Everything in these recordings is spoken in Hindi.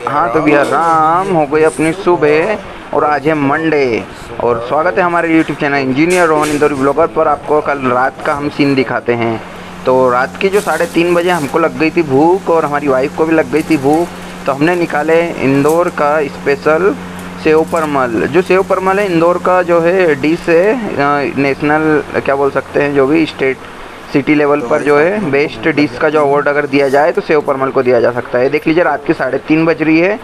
हाँ तो भैया राम हो गई अपनी सुबह और आज है मंडे और स्वागत है हमारे YouTube channel engineer Rohan Indori blogger पर। आपको कल रात का हम सीन दिखाते हैं। तो रात की जो 3:30 बजे हमको लग गई थी भूख और हमारी वाइफ को भी लग गई थी भूख, तो हमने निकाले इंदौर का स्पेशल सेव परमल। जो सेव परमल है इंदौर का जो है डिश है, नेशनल क्या बोल सकते हैं, जो भी स्टेट सिटी लेवल पर जो है बेस्ट डिश का जो अवार्ड अगर दिया जाए तो सेव परमल को दिया जा सकता है। देख लीजिए रात की 3:30 बज रही है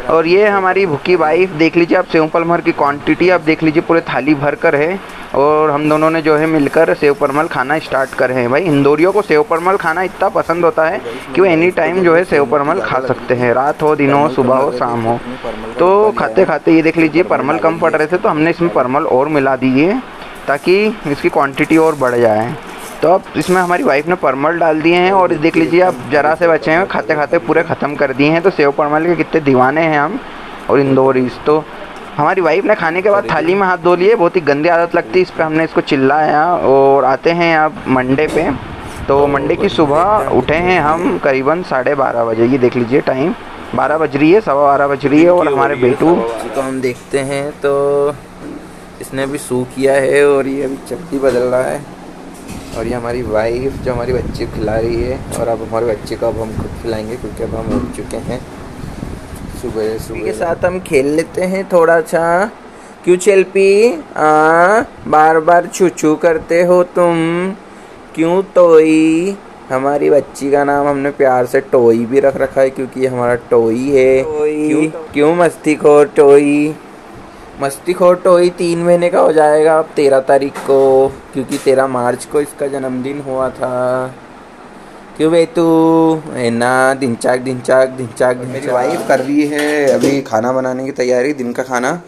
और ये हमारी भूखी वाइफ। देख लीजिए आप सेव परमल की क्वांटिटी आप देख लीजिए, पूरे थाली भर कर है और हम दोनों ने जो है मिलकर सेव परमल खाना स्टार्ट कर हैं। भाई इंदौरियों को सेव परमल खाना इतना पसंद होता है कि वो एनी टाइम जो है सेव परमल खा सकते हैं, रात हो दिन हो सुबह हो शाम हो। तो खाते खाते ये देख लीजिए परमल कम पड़ रहे थे तो हमने इसमें परमल और मिला दिए ताकि इसकी क्वांटिटी और बढ़ जाए। तो अब इसमें हमारी वाइफ ने परमल डाल दिए हैं और देख लीजिए आप जरा से बचे हैं, खाते खाते पूरे ख़त्म कर दिए हैं। तो सेव परमल के कितने दीवाने हैं हम और इंदौरीज। तो हमारी वाइफ ने खाने के बाद थाली में हाथ धो लिए, बहुत ही गंदी आदत लगती है इस पर, हमने इसको चिल्लाया। और आते हैं अब मंडे पे। तो मंडे की सुबह उठे हैं हम करीबन 12:30 बजे। ये देख लीजिए टाइम 12 बज रही है, 12:15 बज रही है। और हमारे बेटू को हम देखते हैं तो इसने भी सू किया है और ये अभी चड्डी बदल रहा है। और ये हमारी वाइफ जो हमारी बच्ची को खिला रही है और अब हमारे बच्चे को अब हम खुद खिलाएंगे क्योंकि अब हम उठ चुके हैं। सुबह के साथ हम खेल लेते हैं थोड़ा सा। क्यों चेल्पी बार बार छू छू करते हो तुम, क्यों टोई? हमारी बच्ची का नाम हमने प्यार से टोई भी रख रखा है क्योंकि ये हमारा टोई है। क्यों मस्तीखोर टोई? मस्तीखोर टोई 3 महीने का हो जाएगा अब 13 तारीख को, क्योंकि 13 मार्च को इसका जन्मदिन हुआ था। क्यों बेटू? ना दिनचाक दिनचाक दिनचाक। मेरी वाइफ कर रही है अभी खाना बनाने की तैयारी। दिन का खाना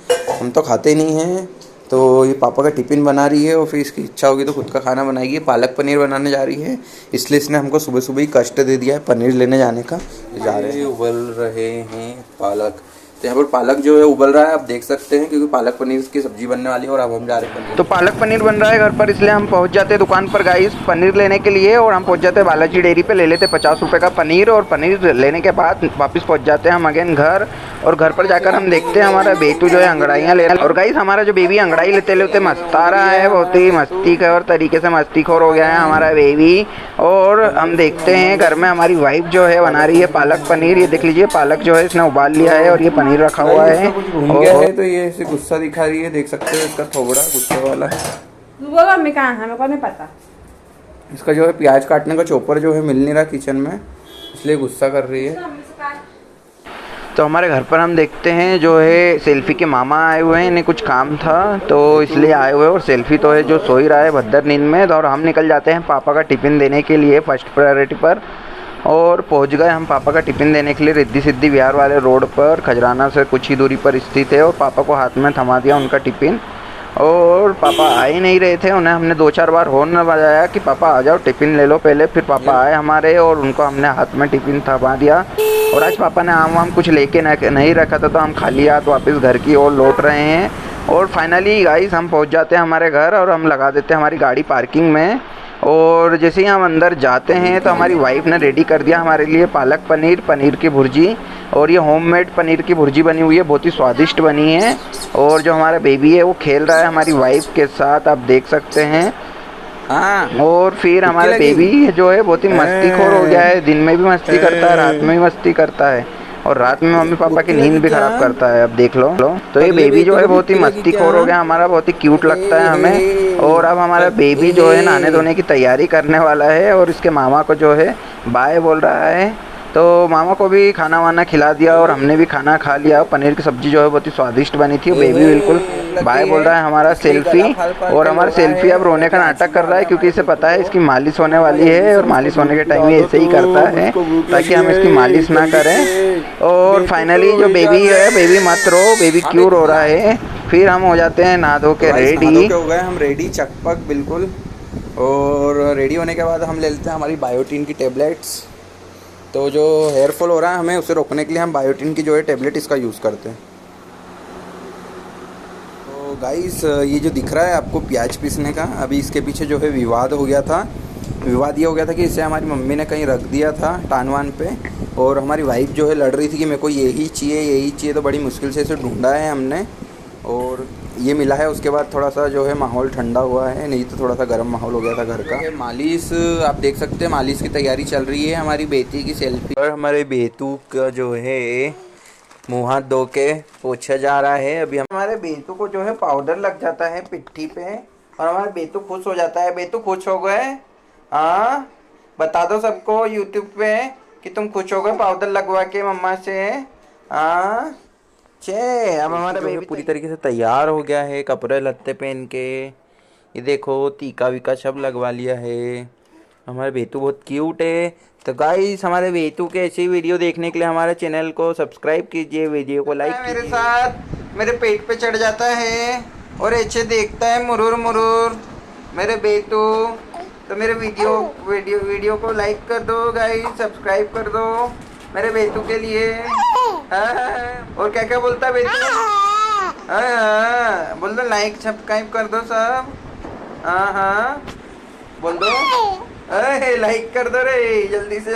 हम तो खाते नहीं हैं, तो ये पापा का टिफ़िन बना रही है और फिर इसकी इच्छा होगी तो खुद का खाना बनाएगी। पालक पनीर बनाने जा रही है, इसलिए इसने हमको सुबह सुबह ही कष्ट दे दिया है पनीर लेने जाने का। जा रहे हैं, उबल रहे हैं पालक। तो यहाँ पर पालक जो है उबल रहा है, आप देख सकते हैं, क्योंकि पालक पनीर की सब्जी बनने वाली है और अब हम जा रहे हैं। तो पालक पनीर बन रहा है घर पर, इसलिए हम पहुँच जाते हैं दुकान पर गाइस पनीर लेने के लिए। और हम पहुँच जाते हैं बालाजी डेयरी पे, ले लेते 50 रुपये का पनीर। और पनीर लेने के बाद वापस पहुँच जाते हैं हम अगेन घर। और घर पर जाकर हम देखते हैं हमारा बेटू जो है अंगड़ाइयाँ ले रहा है। और गाइस हमारा जो बेबी अंगड़ाई लेते लेते मस्ता रहा है, बहुत ही मस्ती कर तरीके से मस्तीखोर हो गया है हमारा बेबी। और हम देखते हैं घर में हमारी वाइफ जो है बना रही है पालक पनीर। ये देख लीजिए पालक जो है इसने उबाल लिया है और ये पनीर रखा हुआ है। घूम गया है तो ये इसे गुस्सा दिखा रही है, देख सकते हैं इसका थोबड़ा गुस्से वाला है। वो मैं कहाँ है, मेरे को नहीं पता। इसका जो है प्याज काटने का चॉपर जो है मिल नहीं रहा किचन में, इसलिए गुस्सा कर रही है। तो हमारे घर पर हम देखते हैं जो है सेल्फी के मामा आए हुए हैं, इन्हें कुछ काम था तो इसलिए आए हुए हैं। और सेल्फी तो है जो सो ही रहा है भद्दर नींद में। और हम निकल जाते हैं पापा का टिफ़िन देने के लिए फर्स्ट प्रायोरिटी पर। और पहुंच गए हम पापा का टिफ़िन देने के लिए रिद्धि सिद्धि विहार वाले रोड पर, खजराना से कुछ ही दूरी पर स्थित है। और पापा को हाथ में थमा दिया उनका टिफ़िन। और पापा आ ही नहीं रहे थे, उन्हें हमने 2-4 बार हॉर्न बजाया कि पापा आ जाओ टिफ़िन ले लो पहले। फिर पापा आए हमारे और उनको हमने हाथ में टिफ़िन थमा दिया। और आज पापा ने आम वाम कुछ लेके नहीं रखा था तो हम खाली हाथ वापस घर की ओर लौट रहे हैं। और फाइनली गाइस हम पहुंच जाते हैं हमारे घर और हम लगा देते हैं हमारी गाड़ी पार्किंग में। और जैसे ही हम अंदर जाते हैं तो हमारी वाइफ ने रेडी कर दिया हमारे लिए पालक पनीर, पनीर की भुर्जी। और ये होममेड पनीर की भुर्जी बनी हुई है, बहुत ही स्वादिष्ट बनी है। और जो हमारा बेबी है वो खेल रहा है हमारी वाइफ के साथ, आप देख सकते हैं। हाँ, और फिर हमारा बेबी जो है बहुत ही मस्तीखोर हो गया है, दिन में भी मस्ती करता है, रात में भी मस्ती करता है। और रात में मम्मी पापा की नींद भी खराब करता है, अब देख लो। तो ये बेबी जो है बहुत ही मस्तीखोर हो गया हमारा, बहुत ही क्यूट लगता है हमें। और अब हमारा बेबी जो है नहाने धोने की तैयारी करने वाला है और इसके मामा को जो है बाय बोल रहा है। तो मामा को भी खाना वाना खिला दिया और हमने भी खाना खा लिया। पनीर की सब्जी जो है बहुत ही स्वादिष्ट बनी थी। बेबी बिल्कुल बाय बोल रहा है हमारा सेल्फी। और हमारा सेल्फी अब रोने का नाटक कर रहा है क्योंकि इसे पता है इसकी मालिश होने वाली है। और मालिश होने के टाइम ये ऐसे ही करता है ताकि हम इसकी मालिश ना करें। और फाइनली जो बेबी है, बेबी मत रो, बेबी क्यों रो रहा है। फिर हम हो जाते हैं नहा धो के रेडी। हो गए हम रेडी चकपक बिल्कुल। और रेडी होने के बाद हम ले लेते हैं हमारी बायोटीन की टेबलेट्स। तो जो हेयर फॉल हो रहा है हमें उसे रोकने के लिए हम बायोटीन की जो है टेबलेट इसका यूज़ करते हैं। तो गाइस ये जो दिख रहा है आपको प्याज पीसने का, अभी इसके पीछे जो है विवाद हो गया था विवाद ये हो गया था कि इसे हमारी मम्मी ने कहीं रख दिया था टानवान पे, और हमारी वाइफ जो है लड़ रही थी कि मेरे को यही चाहिए, तो बड़ी मुश्किल से इसे ढूंढा है हमने और ये मिला है। उसके बाद थोड़ा सा जो है माहौल ठंडा हुआ है, नहीं तो थोड़ा सा गर्म माहौल हो गया था घर का। मालिश आप देख सकते हैं, मालिश की तैयारी चल रही है। हमारी बेटी की सेल्फी और हमारे बेतू का जो है मुँह हाथ धो के पोछा जा रहा है। अभी हमारे बेतू को जो है पाउडर लग जाता है पिट्ठी पे और हमारा बेतू खुश हो जाता है। बेतू खुश हो गए? हाँ, बता दो सबको यूट्यूब पे कि तुम खुश हो गए पाउडर लगवा के मम्मा से। हाँ चे, अब हमारा बेबी पूरी तरीके से तैयार हो गया है, कपड़े लत्ते पहन के। ये देखो टीका वीका सब लगवा लिया है। हमारा बेतू बहुत क्यूट है। तो गाइस, हमारे बेतू के ऐसी वीडियो देखने के लिए हमारे चैनल को सब्सक्राइब वीडियो को लाइक कीजिए। मेरे साथ मेरे पेट पे चढ़ जाता है और ऐसे देखता है मुरुर मुरुर मेरे बेतू। तो मेरे वीडियो को लाइक कर दो गाइस, सब्सक्राइब कर दो मेरे बेतू के लिए। और क्या क्या बोलता है बेतू? बोल दो लाइक सब्सक्राइब कर दो सब। हाँ बोल दो, लाइक कर दो रे, जल्दी से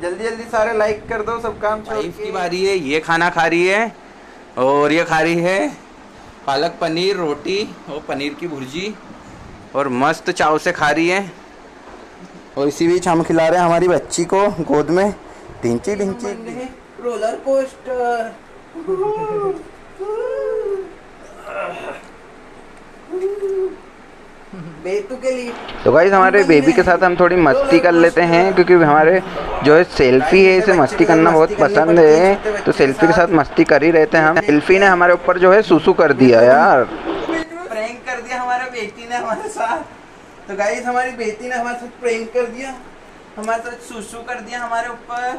जल्दी सारे लाइक कर दो सब काम छोड़ के। की बारी है, ये खाना खा रही है और ये खा रही है पालक पनीर रोटी और पनीर की भुर्जी और मस्त चाव से खा रही है। और इसी बीच हम खिला रहे हैं हमारी बच्ची को गोद में ढिंची रोलर कोस्टर। बेतू के लिए तो गाइस, हमारे बेबी के साथ हम थोड़ी मस्ती कर लेते हैं क्योंकि हमारे जो है सेल्फी है, इसे मस्ती करना बहुत पसंद है। तो सेल्फी के साथ मस्ती कर ही रहते हैं हम। सेल्फी ने हमारे ऊपर जो है सुसु कर दिया यार, प्रैंक कर दिया हमारे बेटी ने हमारे साथ। तो गाइस, हमारी बेटी ने हमारे साथ प्रैंक कर दिया, हमारे साथ सुसु कर दिया, हमारे ऊपर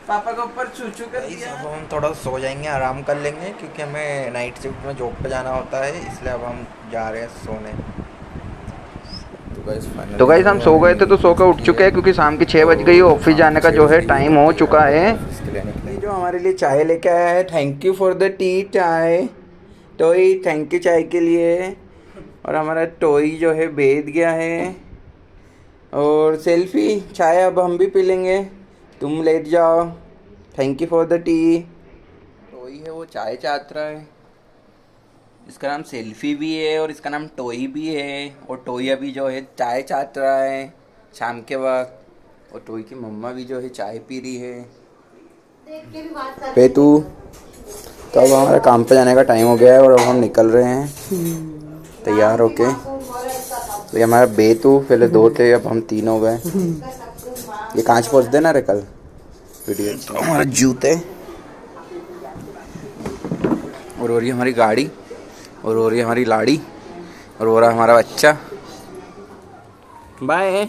पापा के ऊपर चूचू कर दिया। अब हम थोड़ा सो जाएंगे, आराम कर लेंगे क्योंकि हमें नाइट शिफ्ट में जॉब पे जाना होता है, इसलिए अब हम जा रहे हैं सोने। तो गाइस हम सो गए थे, तो सो कर उठ चुके हैं क्योंकि शाम की 6 बज गई, ऑफिस जाने का जो है टाइम हो चुका है। जो हमारे लिए चाय लेके आया है, thank you for the T चाय टोई, थैंक यू चाय के लिए। और हमारा टोई जो है भेद गया है। और सेल्फी चाय अब हम भी पी लेंगे, तुम लेट जाओ, thank you for the T. टोई है वो चाय चाहता है, इसका नाम सेल्फी भी है और इसका नाम टोई भी है। और टोई अभी जो है चाय चाट रहा है शाम के वक्त, और टोई की मम्मा भी जो है चाय पी रही है। बेतू, तो अब हमारे काम पे जाने का टाइम हो गया है और अब हम निकल रहे हैं तैयार होके। तो ये हमारा बेतू, पहले 2 थे अब हम 3 हो गए। ये कांच पोंछ देना रे कल वीडियो। तो हमारे जूते और ये हमारी गाड़ी और ये हमारी लाड़ी और वो रहा हमारा बच्चा। बाय,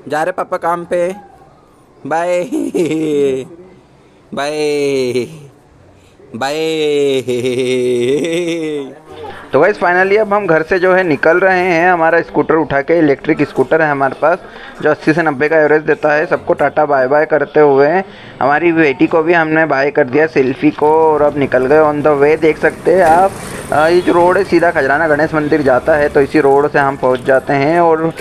जा रहे पापा काम पे, बाय बाय बाय। तो गाइस फाइनली अब हम घर से जो है निकल रहे हैं। हमारा स्कूटर उठा के, इलेक्ट्रिक स्कूटर है हमारे पास जो 80 से 90 का एवरेज देता है। सबको टाटा बाय बाय करते हुए हमारी बेटी को भी हमने बाय कर दिया, सेल्फी को, और अब निकल गए ऑन द वे। देख सकते हैं आप, ये जो रोड है सीधा खजराना गणेश मंदिर जाता है, तो इसी रोड से हम पहुंच जाते हैं। और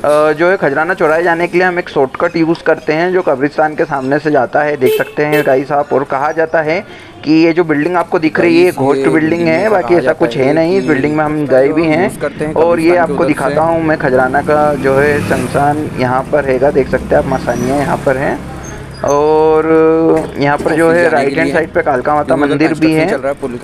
जो है खजराना चौराहे जाने के लिए हम एक शॉर्टकट यूज़ करते हैं जो कब्रिस्तान के सामने से जाता है, देख सकते हैं गाइस आप। और कहा जाता है कि ये जो बिल्डिंग आपको दिख रही है ये घोस्ट बिल्डिंग है, बाकी ऐसा कुछ है नहीं। इस बिल्डिंग में हम गए भी हैं और ये आपको दिखाता हूँ मैं खजराना का जो है शमशान यहाँ पर हैगा, देख सकते हैं आप, मसानियाँ यहाँ पर हैं। और यहाँ पर जो है राइट हैंड साइड पे कालका माता मंदिर भी है।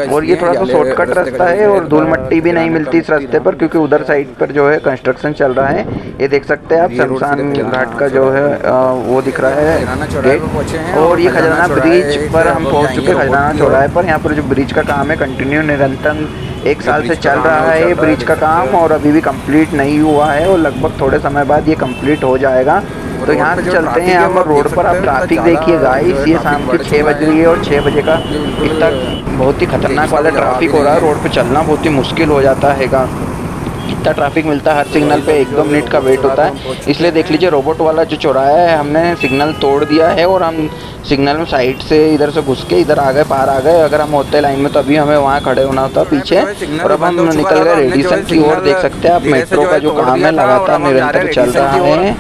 और ये थोड़ा सा शॉर्टकट रास्ता है और धूल मट्टी भी नहीं मिलती इस रास्ते पर क्योंकि उधर साइड पर जो है कंस्ट्रक्शन चल रहा है। ये देख सकते हैं आप, शमशान घाट का जो है वो दिख रहा है गेट। और ये खजराना ब्रिज पर हम पहुँच चुके हैं, खजराना चौराहे पर। यहाँ पर जो ब्रिज का काम है कंटिन्यू निरंतर 1 साल से चल रहा है ब्रिज का काम, और अभी भी कंप्लीट नहीं हुआ है और लगभग थोड़े समय बाद ये कंप्लीट हो जाएगा। तो यहाँ से चलते हैं हम। रोड पर आप ट्रैफिक देखिए गाइस, ये शाम की 6 बज रही है और 6 बजे का इतना बहुत ही खतरनाक वाला ट्रैफिक हो रहा है। रोड पे चलना बहुत ही मुश्किल हो जाता हैगा। इतना ट्रैफिक मिलता है हर सिग्नल पे, 1-2 मिनट का वेट होता है। इसलिए देख लीजिए रोबोट वाला जो चौराहा है हमने सिग्नल तोड़ दिया है और हम सिग्नल में साइड से इधर से घुस के इधर आ गए, पार आ गए। अगर हम होते लाइन में तो अभी हमें वहाँ खड़े होना होता पीछे। और अब हम निकल गए रेडिसन की ओर। देख सकते हैं आप मेट्रो का जो काम है लगातार निरंतर चल रहा है।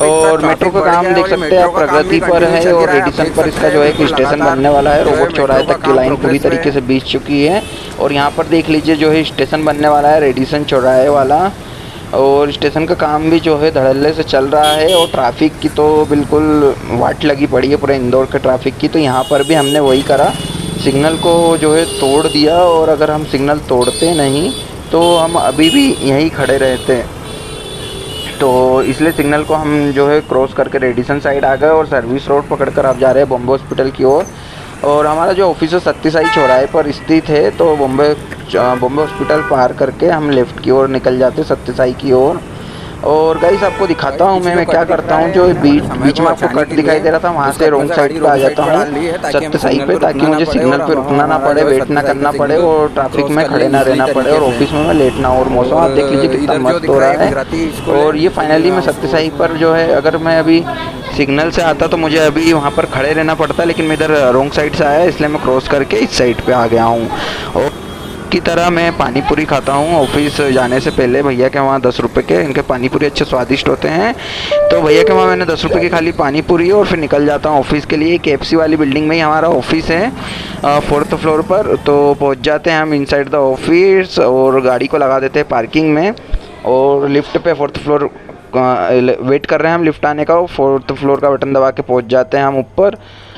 और मेट्रो का काम देख सकते हैं आप प्रगति पर है और रेडिसन पर इसका जो है एक स्टेशन बनने वाला है। रोबोट चौराहे तक की लाइन पूरी तरीके से बीत चुकी है और यहाँ पर देख लीजिए जो है स्टेशन बनने वाला है रेडिसन चौराहे वाला। और स्टेशन का काम भी जो है धड़ल्ले से चल रहा है और ट्रैफिक की तो बिल्कुल वाट लगी पड़ी है पूरे इंदौर के ट्रैफिक की। तो यहाँ पर भी हमने वही करा, सिग्नल को जो है तोड़ दिया। और अगर हम सिग्नल तोड़ते नहीं तो हम अभी भी यहीं खड़े रहते। तो इसलिए सिग्नल को हम जो है क्रॉस करके रेडिसन साइड आ गए और सर्विस रोड पकड़कर आप जा रहे हैं बॉम्बे हॉस्पिटल की ओर। और हमारा जो ऑफिस है सत्यसाई चौराहे पर स्थित है। तो बॉम्बे हॉस्पिटल पार करके हम लेफ़्ट की ओर निकल जाते सत्यसाई की ओर। और गाइस आपको दिखाता हूँ मैं क्या करता हूँ। जो बीच में आपको कट दिखाई दे रहा था वहाँ से रॉन्ग साइड पे आ जाता हूँ सत्यसाई पे, ताकि मुझे सिग्नल पे रुकना ना पड़े, वेट ना करना पड़े और ट्रैफिक में खड़े ना रहना पड़े और ऑफिस में मैं लेट ना हो। और मौसम आप देख लीजिए कितना मस्त हो रहा है। और ये फाइनली मैं सत्यसाई पर जो है, अगर मैं अभी सिग्नल से आता तो मुझे अभी वहाँ पर खड़े रहना पड़ता, लेकिन मैं इधर रॉन्ग साइड से आया इसलिए मैं क्रॉस करके इस साइड पे आ गया हूँ। और की तरह मैं पानी पूरी खाता हूँ ऑफिस जाने से पहले। भैया के वहाँ 10 रुपये के इनके पानी पूरी अच्छे स्वादिष्ट होते हैं। तो भैया के वहाँ मैंने 10 रुपये की खाली पानी पूरी और फिर निकल जाता हूँ ऑफिस के लिए। KFC वाली बिल्डिंग में ही हमारा ऑफिस है 4th फ्लोर पर। तो पहुँच जाते हैं हम इनसाइड द ऑफिस और गाड़ी को लगा देते हैं पार्किंग में और लिफ्ट पे 4th फ्लोर वेट कर रहे हैं हम लिफ्ट आने का। 4th फ्लोर का बटन दबा के पहुँच जाते हैं हम ऊपर।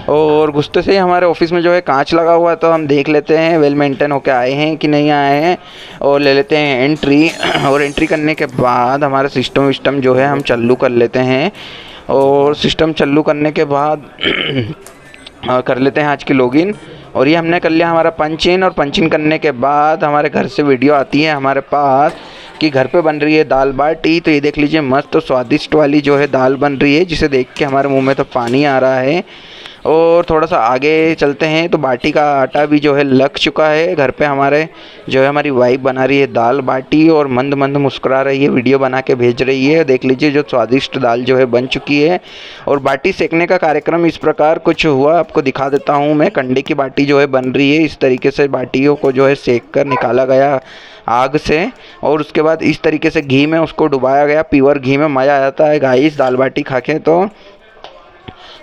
और घुसते से ही हमारे ऑफिस में जो है कांच लगा हुआ है, तो हम देख लेते हैं वेल मेंटेन होके आए हैं कि नहीं आए हैं और ले लेते हैं एंट्री। और एंट्री करने के बाद हमारा सिस्टम जो है हम चालू कर लेते हैं। और सिस्टम चालू करने के बाद कर लेते हैं आज की लॉगिन। और ये हमने कर लिया हमारा पंच इन। और पंच इन करने के बाद हमारे घर से वीडियो आती है हमारे पास कि घर पे बन रही है दाल बाटी। तो ये देख लीजिए मस्त और स्वादिष्ट वाली जो है दाल बन रही है, जिसे देख के हमारे मुंह में तो पानी आ रहा है। और थोड़ा सा आगे चलते हैं तो बाटी का आटा भी जो है लग चुका है। घर पे हमारे जो है हमारी वाइफ बना रही है दाल बाटी और मंद मंद मुस्कुरा रही है, वीडियो बना के भेज रही है। देख लीजिए जो स्वादिष्ट दाल जो है बन चुकी है। और बाटी सेकने का कार्यक्रम इस प्रकार कुछ हुआ, आपको दिखा देता हूँ मैं। कंडे की बाटी जो है बन रही है, इस तरीके से बाटियों को जो है सेक कर निकाला गया आग से और उसके बाद इस तरीके से घी में उसको डुबाया गया। प्योर घी में मज़ा आ जाता है गाइस दाल बाटी खा के।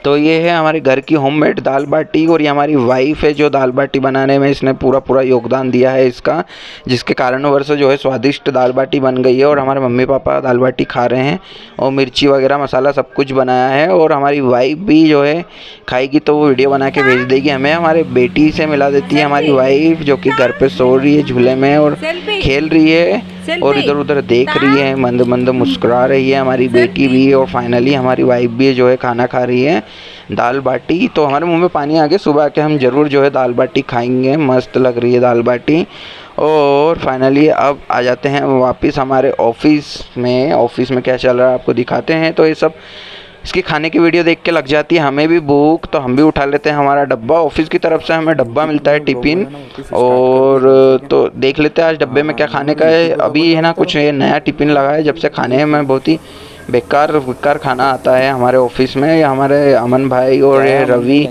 तो ये है हमारे घर की होममेड दाल बाटी। और ये हमारी वाइफ है जो दाल बाटी बनाने में इसने पूरा योगदान दिया है इसका, जिसके कारणवश जो है स्वादिष्ट दाल बाटी बन गई है। और हमारे मम्मी पापा दाल बाटी खा रहे हैं और मिर्ची वगैरह मसाला सब कुछ बनाया है। और हमारी वाइफ भी जो है खाएगी तो वो वीडियो बना के भेज देगी हमें। हमारे बेटी से मिला देती है हमारी वाइफ, जो कि घर पे सो रही है झूले में और खेल रही है और इधर उधर देख रही है, मंद मंद मुस्कुरा रही है हमारी बेटी भी। और फाइनली हमारी वाइफ भी जो है खाना खा रही है दाल बाटी। तो हमारे मुंह में पानी आ गया, सुबह के हम ज़रूर जो है दाल बाटी खाएंगे, मस्त लग रही है दाल बाटी। और फाइनली अब आ जाते हैं वापस हमारे ऑफिस में। ऑफिस में क्या चल रहा है आपको दिखाते हैं। तो ये सब इसकी खाने की वीडियो देख के लग जाती है हमें भी भूख, तो हम भी उठा लेते हैं हमारा डब्बा। ऑफिस की तरफ से हमें डब्बा मिलता है टिफ़िन। और तो देख लेते हैं आज डब्बे में क्या खाने का है। अभी है ना कुछ ये नया टिफ़िन लगा है, जब से खाने में बहुत ही बेकार खाना आता है हमारे ऑफिस में। या हमारे अमन भाई और ये रवि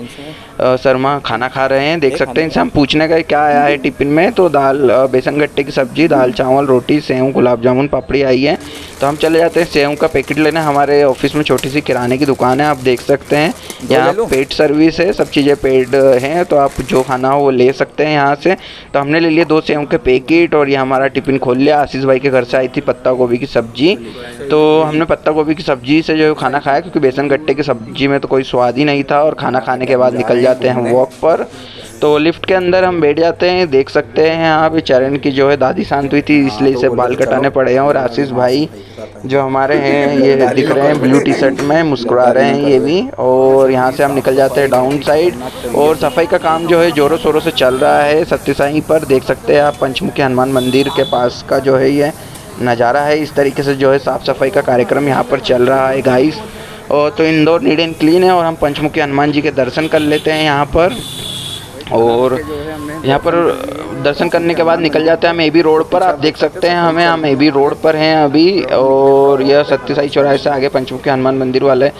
शर्मा खाना खा रहे हैं, देख सकते हैं। इनसे हम पूछने का क्या आया है टिफ़िन में, तो दाल बेसन गट्टे की सब्ज़ी, दाल चावल, रोटी, सेव, गुलाब जामुन, पापड़ी आई है। तो हम चले जाते हैं सेव का पैकेट लेने। हमारे ऑफिस में छोटी सी किराने की दुकान है, आप देख सकते हैं। यहाँ पेड सर्विस है, सब चीज़ें पेड हैं, तो आप जो खाना हो वो ले सकते हैं यहाँ से। तो हमने ले लिए 2 सेव के पैकेट और ये हमारा टिफ़िन खोल लिया। आशीष भाई के घर से आई थी पत्ता गोभी की सब्ज़ी, तो हमने पत्ता गोभी की सब्ज़ी से जो खाना खाया, क्योंकि बेसन गट्टे की सब्ज़ी में तो कोई स्वाद ही नहीं था। और खाना खाने के बाद निकल जाते हैं हम वॉक पर। तो लिफ्ट के अंदर हम बैठ जाते हैं, देख सकते हैं यहाँ पे चरण की जो है दादी शांत हुई थी, इसलिए इसे बाल कटाने पड़े हैं। और आशीष भाई जो हमारे हैं ये दिख रहे हैं ब्लू टी शर्ट में, मुस्कुरा रहे हैं ये भी। और यहाँ से हम निकल जाते हैं डाउन साइड। और सफाई का काम जो है ज़ोरों शोरों से चल रहा है सत्यसाई पर, देख सकते हैं आप। पंचमुखी हनुमान मंदिर के पास का जो है ये नज़ारा है, इस तरीके से जो है साफ़ सफाई का कार्यक्रम यहाँ पर चल रहा है गाइस। और तो इंदौर नीट एंड क्लीन है। और हम पंचमुखी हनुमान जी के दर्शन कर लेते हैं यहाँ पर। और यहाँ पर दर्शन करने के बाद निकल जाते हैं हम एबी रोड पर। आप देख सकते हैं हम एबी रोड पर हैं अभी, और यह सत्य साई चौराहे से आगे पंचमुखी हनुमान मंदिर वाले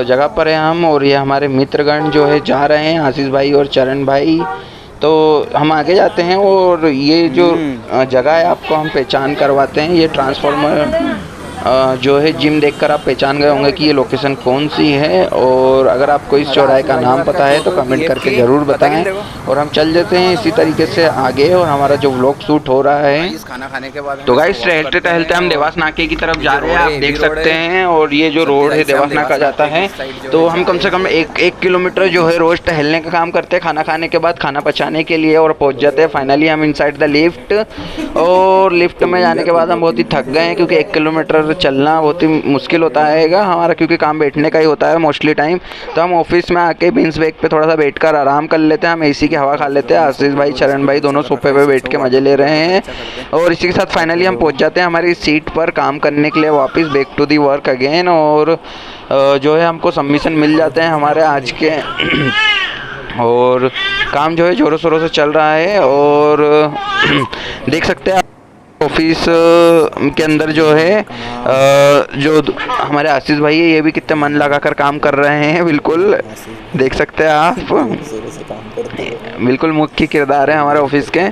जगह पर हैं हम। और ये हमारे मित्रगण जो है जा रहे हैं, आशीष भाई और चरण भाई। तो हम आगे जाते हैं और ये जो जगह है आपको हम पहचान करवाते हैं। ये ट्रांसफार्मर जो है जिम देखकर आप पहचान गए होंगे कि ये लोकेशन कौन सी है। और अगर आपको इस चौराहे का नाम पता है तो कमेंट करके ज़रूर बताएं। और हम चल देते हैं इसी तरीके से आगे, और हमारा जो व्लॉग शूट हो रहा है। खाना खाने के बाद तो गाइस टहलते टहलते हम देवास नाके की तरफ जा रहे हैं, आप देख सकते हैं। और ये जो रोड है देवास नाका जाता है, तो हम कम से कम एक किलोमीटर जो है रोज़ टहलने का काम करते हैं खाना खाने के बाद, खाना पचाने के लिए, और पहुंच जाते हैं फाइनली हम इनसाइड द लिफ्ट। और लिफ्ट में जाने के बाद हम बहुत ही थक गए हैं, क्योंकि 1 किलोमीटर चलना बहुत ही मुश्किल होता है हमारा, क्योंकि काम बैठने का ही होता है मोस्टली टाइम। तो हम ऑफिस में आके बीन्स बैग पे थोड़ा सा बैठकर आराम कर लेते हैं, हम एसी की हवा खा लेते हैं। आशीष भाई चरण भाई दोनों सोफे पे बैठ के मज़े ले रहे हैं। और इसी के साथ फाइनली हम पहुंच जाते हैं हमारी सीट पर काम करने के लिए वापस, back to the work again. और जो है हमको सबमिशन मिल जाते हैं हमारे आज के और काम जो है ज़ोरों शोरों से चल रहा है। और देख सकते हैं ऑफिस के अंदर जो है जो हमारे आशीष भाई है, ये भी कितने मन लगाकर काम कर रहे हैं। बिल्कुल देख सकते हैं आप, बिल्कुल मुख्य किरदार है हमारे ऑफिस के।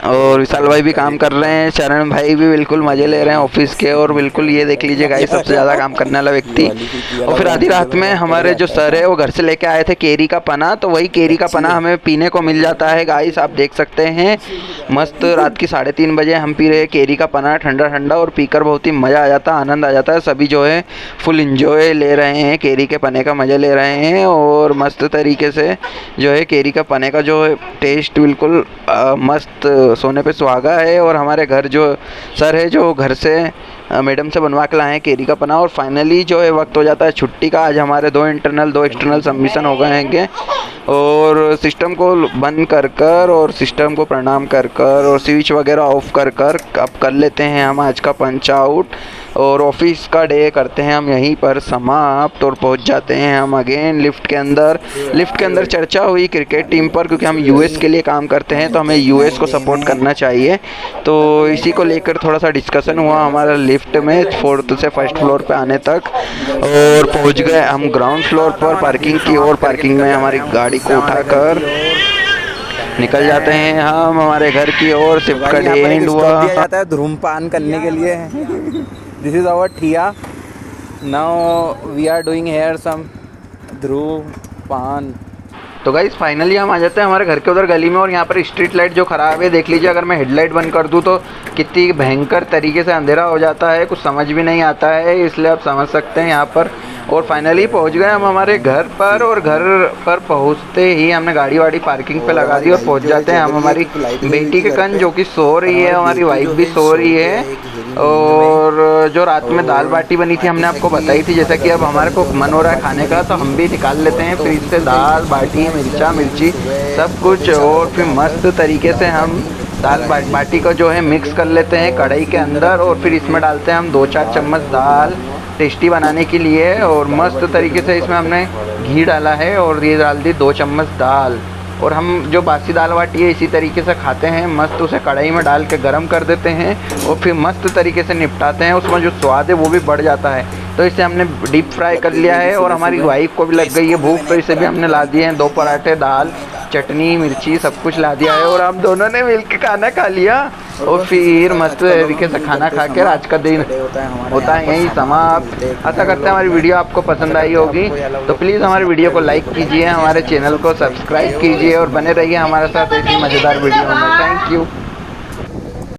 और विशाल भाई भी काम कर रहे हैं, चरण भाई भी बिल्कुल मज़े ले रहे हैं ऑफिस के। और बिल्कुल ये देख लीजिए गाइस, सबसे ज़्यादा काम करने वाला व्यक्ति। और फिर आधी रात में हमारे जो सर है वो घर से लेके आए थे केरी का पना, तो वही केरी का पना हमें पीने को मिल जाता है गाइस, आप देख सकते हैं। मस्त रात की 3:30 बजे हम पी रहे हैं केरी का पना, ठंडा ठंडा, और पीकर बहुत ही मज़ा आ जाता है, आनंद आ जाता है। सभी जो है फुल इंजॉय ले रहे हैं, केरी के पने का मज़ा ले रहे हैं। और मस्त तरीके से जो है केरी का पने का जो टेस्ट बिल्कुल मस्त सोने पे सुहागा है। और हमारे घर जो सर है जो घर से मैडम से बनवा के लाए हैं केरी का पना। और फाइनली जो है वक्त हो जाता है छुट्टी का। आज हमारे 2 इंटरनल 2 एक्सटर्नल सबमिशन हो गए हैं, और सिस्टम को बंद कर कर और सिस्टम को प्रणाम कर कर और स्विच वगैरह ऑफ कर कर अब कर लेते हैं हम आज का पंच आउट। और ऑफिस का डे करते हैं हम यहीं पर समाप्त, और पहुंच जाते हैं हम अगेन लिफ्ट के अंदर। लिफ्ट के अंदर चर्चा हुई क्रिकेट टीम पर, क्योंकि हम यूएस के लिए काम करते हैं तो हमें यूएस को सपोर्ट करना चाहिए। तो इसी को लेकर थोड़ा सा डिस्कशन हुआ हमारा लिफ्ट में 4th से 1st फ्लोर पे आने तक। और पहुंच गए हम ग्राउंड फ्लोर पर पार्किंग की ओर। पार्किंग में हमारी गाड़ी को उठाकर निकल जाते हैं हम हमारे घर की ओर। शिफ्ट का डे एंड हुआ जाता है धूम्रपान करने के लिए। दिस इज आवर ठिया। Now we are doing here some धूम्रपान। तो गाइस फाइनली हम आ जाते हैं हमारे घर के उधर गली में। और यहाँ पर स्ट्रीट लाइट जो ख़राब है, देख लीजिए, अगर मैं हेडलाइट बंद कर दूँ तो कितनी भयंकर तरीके से अंधेरा हो जाता है, कुछ समझ भी नहीं आता है, इसलिए आप समझ सकते हैं यहाँ पर। और फाइनली पहुँच गए हम हमारे घर पर। और घर पर पहुँचते ही हमने गाड़ी वाड़ी पार्किंग पे लगा दी और पहुँच जाते हैं हम हमारी बेटी के कन, जो कि सो रही है, हमारी वाइफ भी सो रही है। और जो रात में दाल बाटी बनी थी हमने आपको बताई थी, जैसा कि अब हमारे को मन हो रहा है खाने का, तो हम भी निकाल लेते हैं फ्रिज से दाल बाटी, मिर्चा मिर्ची सब कुछ। और फिर मस्त तरीके से हम दाल बाटी को जो है मिक्स कर लेते हैं कढ़ाई के अंदर। और फिर इसमें डालते हैं हम 2-4 चम्मच दाल टेस्टी बनाने के लिए। और मस्त तरीके से इसमें हमने घी डाला है और ये डाल दी 2 चम्मच दाल। और हम जो बासी दाल बाटी है इसी तरीके से खाते हैं, मस्त उसे कढ़ाई में डाल के गरम कर देते हैं और फिर मस्त तरीके से निपटाते हैं। उसमें जो स्वाद है वो भी बढ़ जाता है। तो इसे हमने डीप फ्राई कर लिया है। और हमारी वाइफ को भी लग गई है भूख, तो इसे भी हमने ला दिए हैं 2 पराठे, दाल, चटनी, मिर्ची सब कुछ ला दिया है। और हम दोनों ने मिल के खाना खा लिया और फिर मस्त तरीके से खाना खा के आज का दिन होता है यही समाप्त। आशा करते हैं हमारी वीडियो आपको पसंद आई होगी, तो प्लीज़ हमारी वीडियो को लाइक कीजिए, हमारे चैनल को सब्सक्राइब कीजिए और बने रहिए हमारे साथ ऐसी मज़ेदार वीडियो में। Thank you.